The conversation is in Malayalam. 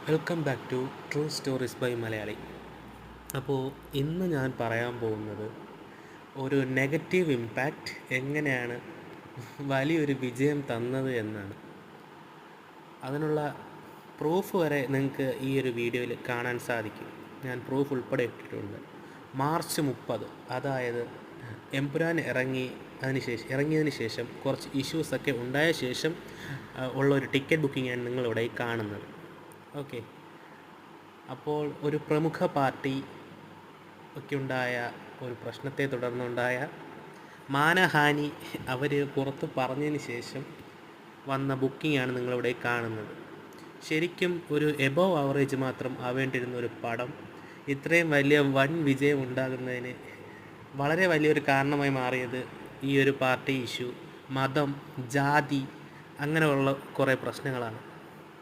Welcome back to true stories by Malayali. അപ്പോൾ ഇന്ന് ഞാൻ പറയാൻ പോകുന്നത് ഒരു നെഗറ്റീവ് ഇമ്പാക്റ്റ് എങ്ങനെയാണ് വലിയൊരു വിജയം തന്നത് എന്നാണ്. അതിനുള്ള പ്രൂഫ് വരെ നിങ്ങൾക്ക് ഈ ഒരു വീഡിയോയിൽ കാണാൻ സാധിക്കും. ഞാൻ പ്രൂഫ് ഉൾപ്പെടെ ഇട്ടിട്ടുണ്ട്. മാർച്ച് 30, അതായത് എമ്പുരാൻ ഇറങ്ങിയതിന് ശേഷം കുറച്ച് ഇഷ്യൂസൊക്കെ ഉണ്ടായ ശേഷം ഉള്ള ഒരു ടിക്കറ്റ് ബുക്കിംഗാണ് നിങ്ങളിവിടെ കാണുന്നത്. ഓക്കെ, അപ്പോൾ ഒരു പ്രമുഖ പാർട്ടി ഒക്കെ ഉണ്ടായ ഒരു പ്രശ്നത്തെ തുടർന്നുണ്ടായ മാനഹാനി അവർ പുറത്ത് പറഞ്ഞതിന് ശേഷം വന്ന ബുക്കിംഗാണ് നിങ്ങളിവിടെ കാണുന്നത്. ശരിക്കും ഒരു എബോവ് ആവറേജ് മാത്രം ആവേണ്ടിയിരുന്ന ഒരു പടം ഇത്രയും വലിയ വൻ വിജയം ഉണ്ടാകുന്നതിന് വളരെ വലിയൊരു കാരണമായി മാറിയത് ഈ ഒരു പാർട്ടി ഇഷ്യൂ, മതം, ജാതി, അങ്ങനെയുള്ള കുറേ പ്രശ്നങ്ങളാണ്.